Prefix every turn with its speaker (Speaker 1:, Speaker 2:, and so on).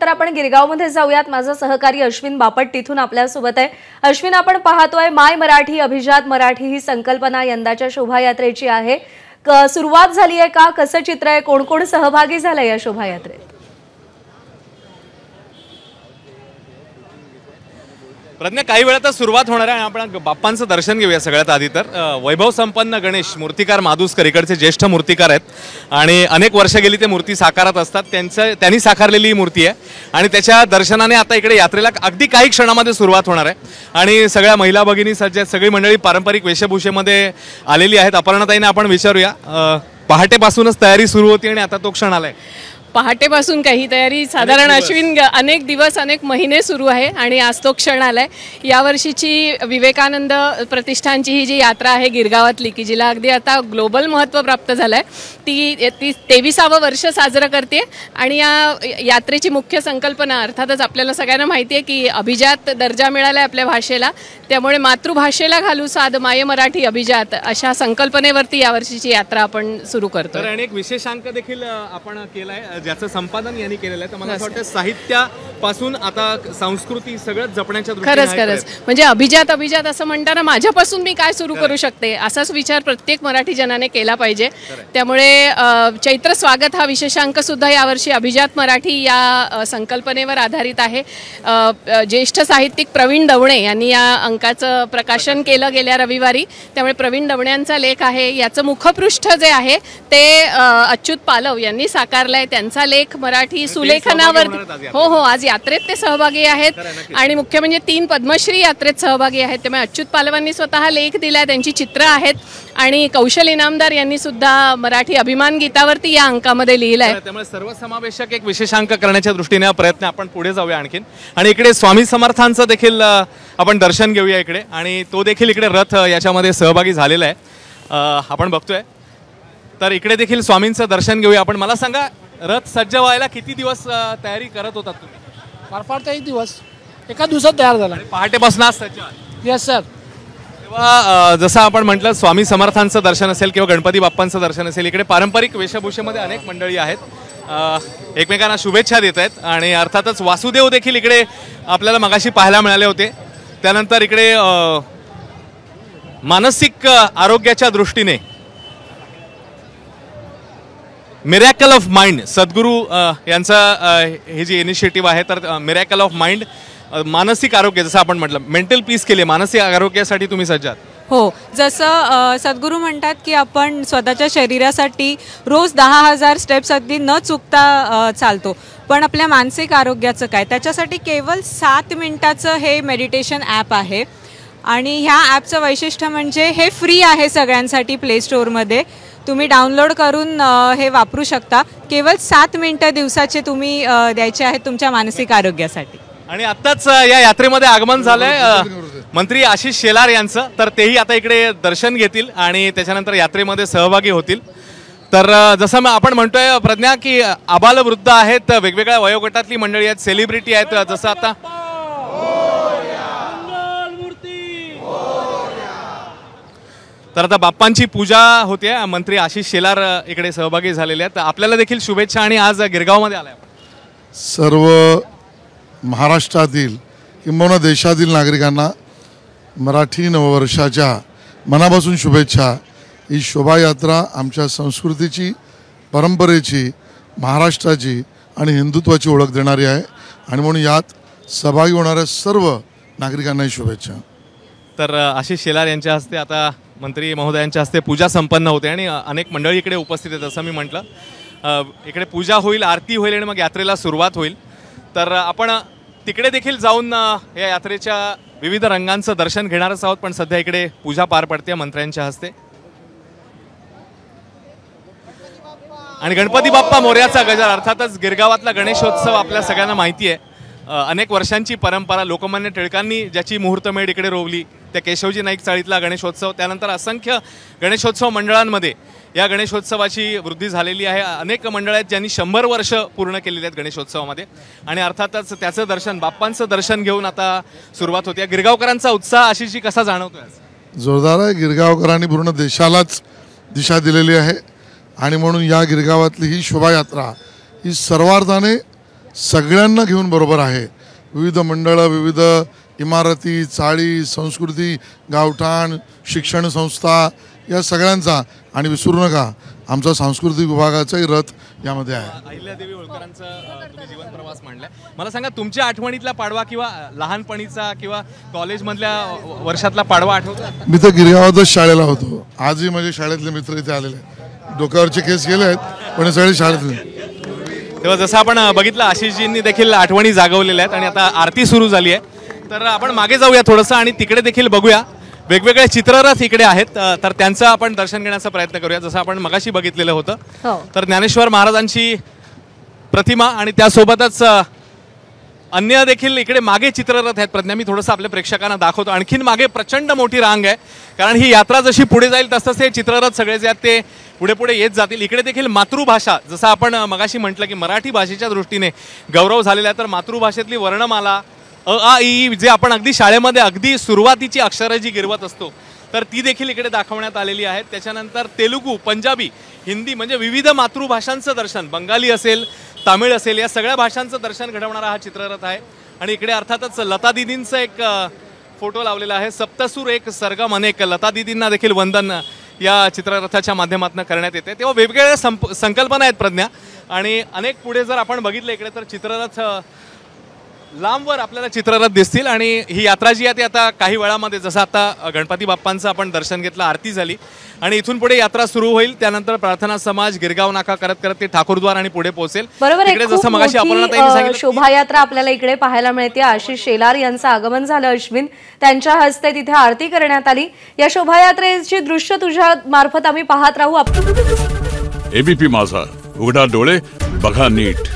Speaker 1: तर आपण गिरगावमध्ये जाऊयात। माझा सहकारी अश्विन बापट तिथून आपल्यासोबत आहे। अश्विन, आपण पाहतोय माय मराठी अभिजात मराठी ही संकल्पना यंदाच्या शोभायात्रेची आहे। सुरुवात झाली आहे का? कसं चित्र आहे? कोण कोण सहभागी झाले या शोभायात्रेत?
Speaker 2: प्रज्ञा, काही वेळात सुरुवात होणार आहे। आपण बाप्पांचं दर्शन घेऊया। सगळ्यात आधी तर वैभव संपन्न गणेश मूर्तिकार माधुस्कर इकडचे ज्येष्ठ मूर्तिकार आहेत आणि अनेक वर्ष गेली ते मूर्ती साकारत असतात। त्यांनी साकारलेली ही मूर्ती आहे आणि त्याच्या दर्शनाने आता इकडे यात्रेला अगदी काही क्षणामध्ये सुरुवात होणार आहे आणि सगळ्या महिला भगिनी सज्ज आहेत। सगळी मंडळी पारंपरिक वेशभूषेमध्ये आलेली आहेत। अपर्णाताईंना आपण विचारूया, पहाटेपासूनच तयारी सुरू होती आणि आता तो क्षण आलाय।
Speaker 3: पहाटेपासून काही तयारी साधारण अश्विन अनेक दिवस अनेक महिने सुरू आहे आणि आज तो क्षण आलाय। यावर्षीची विवेकानंद प्रतिष्ठानची ही जी यात्रा आहे गिरगावातली, की जिला अगदी आता ग्लोबल महत्त्व प्राप्त झालंय, ती 23वे वर्ष साजरं करते आणि या यात्रेची मुख्य संकल्पना अर्थातच आपल्याला सगळ्यांना माहिती आहे की अभिजात दर्जा मिळाला आहे आपल्या भाषेला, त्यामुळे मातृभाषेला घालू साध माय मराठी अभिजात अशा संकल्पनेवरती यावर्षीची यात्रा आपण सुरू करतो।
Speaker 2: तर अनेक विशेषांक देखील आपण केलाय, ज्याचं संपादन यांनी केलेलं आहे। तर मला असं वाटतं साहित्यापासून आता संस्कृती सगळं जपण्याच्या दृष्टीने
Speaker 3: खरंच म्हणजे अभिजात असं म्हणताना माझ्यापासून मी काय सुरू करू शकते असाच विचार प्रत्येक मराठी जनाने केला पाहिजे। त्यामुळे चैत्र स्वागत हा विशेषांक सुद्धा यावर्षी अभिजात मराठी या संकल्पनेवर आधारित आहे। ज्येष्ठ साहित्यिक प्रवीण दवणे यांनी या अंकाचं प्रकाशन केलं गेल्या रविवारी, त्यामुळे प्रवीण दवण्यांचा लेख आहे। याचं मुखपृष्ठ जे आहे ते अच्युत पालव यांनी साकारलंय। त्यांचा लेख मराठी सुलेखनावर हो आज यात्रेत ते सहभागी आहेत आणि मुख्य म्हणजे 3 पद्मश्री यात्रेत सहभागी आहेत। त्यामुळे अच्युत पालवांनी स्वतः लेख दिलाय, त्यांची चित्र आहेत आणि कौशल इनामदार यांनी सुद्धा मराठी अभिमान गीतावरती या अंकामध्ये लिहिलंय।
Speaker 2: त्यामुळे सर्वसमावेशक एक विशेषांक करण्याच्या दृष्टीने प्रयत्न आपण पुढे जाऊया आणखीन। आणि इकडे स्वामी समर्थांचं देखील आपण दर्शन घेऊया इकडे, आणि तो देखील इकडे रथ याच्यामध्ये सहभागी झालेला आहे आपण बघतोय। तर इकडे देखील स्वामींचं दर्शन घेऊया आपण। मला सांगा, रथ सज्ज व्हायला किती दिवस तयारी करत होतात तुम्ही?
Speaker 4: फार तर 1 दिवस, एका दिवसात तयार झाला।
Speaker 2: पहाटेपासून आज सज्ज?
Speaker 4: Yes sir.
Speaker 2: तेव्हा जसं आपण म्हटलं, स्वामी समर्थांचं दर्शन असेल किंवा गणपती बाप्पांचं दर्शन असेल, इकडे पारंपरिक वेशभूषेमध्ये अनेक मंडळी आहेत, एकमेकांना शुभेच्छा देत आहेत आणि अर्थातच वासुदेव देखील इकडे आपल्याला मगाशी पाहायला मिळाले होते। त्यानंतर इकडे मानसिक आरोग्याच्या दृष्टीने मिरॅकल ऑफ माइंड सद्गुरू यांचा हे जी इनिशिएटिव्ह आहे, तर मिरॅकल ऑफ माइंड मानसिक आरोग्य, जसं आपण म्हटलं मेंटल पीस केले, मानसिक आरोग्यासाठी तुम्ही सज्ज आहात।
Speaker 5: हो, जसं सद्गुरू म्हणतात की आपण स्वतःच्या शरीरासाठी रोज 10,000 स्टेप्स अगदी न चुकता चालतो, पण आपल्या मानसिक आरोग्याचं काय? त्याच्यासाठी केवळ 7 मिनिटाचं हे मेडिटेशन ॲप आहे आणि ह्या ॲपचं वैशिष्ट्य म्हणजे हे फ्री आहे सगळ्यांसाठी। प्ले स्टोअरमध्ये तुम्ही डाउनलोड करून हे वापरू शकता। केवळ 7 मिनिटं दिवसाचे तुम्ही द्यायचे आहेत तुमच्या मानसिक आरोग्यासाठी।
Speaker 2: आणि आत्ताच या यात्रेमध्ये आगमन झालंय मंत्री आशिष शेलार यांचं, तर तेही आता इकडे दर्शन घेतील आणि त्याच्यानंतर यात्रेमध्ये सहभागी होतील। तर जसं आपण म्हणतोय प्रज्ञा की आबालवृद्ध आहेत, वेगवेगळ्या वयोगटातली मंडळी आहेत, सेलिब्रिटी आहेत, जसं आता तर आता बाप्पांची पूजा होते। मंत्री आशिष शेलार इकडे सहभागी झालेले आहेत, आपल्याला देखील शुभेच्छा। आणि आज गिरगावमध्ये आलाय
Speaker 6: सर्व महाराष्ट्रातील किंबहुना देशातील नागरिकांना मराठी नववर्षाच्या मनापासून शुभेच्छा। ही शोभायात्रा आमच्या संस्कृतीची, परंपरेची, महाराष्ट्राची आणि हिंदुत्वाची ओळख देणारी आहे आणि म्हणून यात सहभागी होणाऱ्या सर्व नागरिकांनाही शुभेच्छा।
Speaker 2: तर आशिष शेलार यांच्या हस्ते आता मंत्री महोदयांच्या हस्ते पूजा संपन्न होते आणि अनेक मंडळी इकडे उपस्थित आहेत। जसं मी म्हटलं, इकडे पूजा होईल, आरती होईल आणि मग यात्रेला सुरुवात होईल। तर आपण तिकडे देखील जाऊन या यात्रेच्या विविध रंगांचं दर्शन घेणारच आहोत, पण सध्या इकडे पूजा पार पडते मंत्र्यांच्या हस्ते आणि गणपती बाप्पा मोरयाचा गजर। अर्थातच गिरगावातला गणेशोत्सव आपल्या सगळ्यांना माहिती आहे, अनेक वर्षांची परंपरा। लोकमान्य टिळकांनी ज्याची मुहूर्तमेढ इकडे रोवली, त्या केशवजी नाईक चाळीतला गणेशोत्सव, त्यानंतर असंख्य गणेशोत्सव मंडळांमध्ये या गणेशोत्सवाची वृद्धी झालेली आहे। अनेक मंडळ आहेत ज्यांनी 100 वर्ष पूर्ण केलेली आहेत गणेशोत्सवामध्ये आणि अर्थातच त्याचं दर्शन, बाप्पांचं दर्शन घेऊन आता सुरुवात होते। गिरगावकरांचा उत्साह आशिषजी कसा जाणवतोय?
Speaker 6: जोरदार आहे। गिरगावकरांनी पूर्ण देशालाच दिशा दिलेली आहे आणि म्हणून या गिरगावातली ही शोभायात्रा ही सर्वार्थाने सगळ्यांना घेऊन बरोबर आहे. विविध मंडळं, विविध इमारती, चाळी, संस्कृती, गावठाण, शिक्षण संस्था या सगळ्यांचा, आणि विसरू नका आमचा सांस्कृतिक विभागाचाही रथ यामध्ये आहे.
Speaker 2: अहिल्यादेवी होळकरांचा तुम्ही जीवन प्रवास मांडलाय. मला सांगा तुमच्या आठवणीतला पाडवा किंवा लहानपणीचा किंवा कॉलेजमधल्या वर्षातला पाडवा आठवतो?
Speaker 6: मी तर गिरगावातच शाळेला होतो. आजही माझे शाळेतले मित्र इथे आलेले आहेत. डोक्यावरचे केस गेले आहेत पण हे सगळे शाळेतले.
Speaker 2: तेव्हा जसं आपण बघितलं आशिषजींनी देखील आठवणी जागवलेल्या आहेत आणि आता आरती सुरू झाली आहे. तर आपण मागे जाऊया थोडंसं आणि तिकडे देखील बघूया. वेगवेगळे चित्ररथ इकडे आहेत, तर त्यांचं आपण दर्शन घेण्याचा प्रयत्न करूया. जसं आपण मगाशी बघितलेलं होतं, तर ज्ञानेश्वर महाराजांची प्रतिमा आणि त्यासोबतच अन्य देखील इकडे मागे चित्ररथ आहेत. प्रज्ञा, मी थोडंसं आपल्या प्रेक्षकांना दाखवतो. आणखीन मागे प्रचंड मोठी रांग आहे, कारण ही यात्रा जशी पुढे जाईल तसंच हे चित्ररथ सगळे जे आहेत ते पुढे पुढे येत जातील. इकडे देखील मातृभाषा, जसं आपण मगाशी म्हटलं की मराठी भाषेच्या दृष्टीने गौरव झालेला आहे, तर मातृभाषेतली वर्णमाला अ आ इ जे आपण अगदी शाळेमध्ये अगदी सुरुवातीची अक्षरं जी गिरवत असतो, तर ती देखील इकडे दाखवण्यात आलेली आहेत. त्याच्यानंतर तेलुगू, पंजाबी, हिंदी म्हणजे विविध मातृभाषांचं दर्शन, बंगाली असेल, तामिळ असेल, या सगळ्या भाषांचं दर्शन घडवणारा हा चित्ररथ आहे. आणि इकडे अर्थातच लता दिदींचं एक फोटो लावलेला आहे. सप्तसूर एक सरगम अनेक, लता दिदींना देखील वंदन या चित्ररथाच्या माध्यमातून करण्यात येते. तेव्हा वेगवेगळ्या संकल्पना आहेत प्रज्ञा, आणि अनेक पुढे जर आपण बघितलं इकडे तर चित्ररथ लांबवर आपल्याला चित्ररथ दिसतील. आणि ही यात्रा जी आहे ती आता काही वेळामध्ये, जसं आता गणपती बाप्पांचं आपण दर्शन घेतलं, आरती झाली आणि इथून पुढे यात्रा सुरू होईल. त्यानंतर प्रार्थना समाज गिरगाव नाका करत करत ते ठाकूरद्वार आणि पुढे पोहोचेल.
Speaker 1: बरोबर,
Speaker 2: इकडे जसं मगाशी अपर्णाताईंनी सांगितलं
Speaker 1: शोभायात्रा आपल्याला इकडे पाहायला मिळते. आशिष शेलार यांचं आगमन झालं अश्विन, त्यांच्या हस्ते तिथे आरती करण्यात आली. या शोभायात्रेची दृश्य तुझ्या मार्फत आम्ही पाहत राहू.
Speaker 7: एबीपी माझा, उघडा डोळे बघा नीट.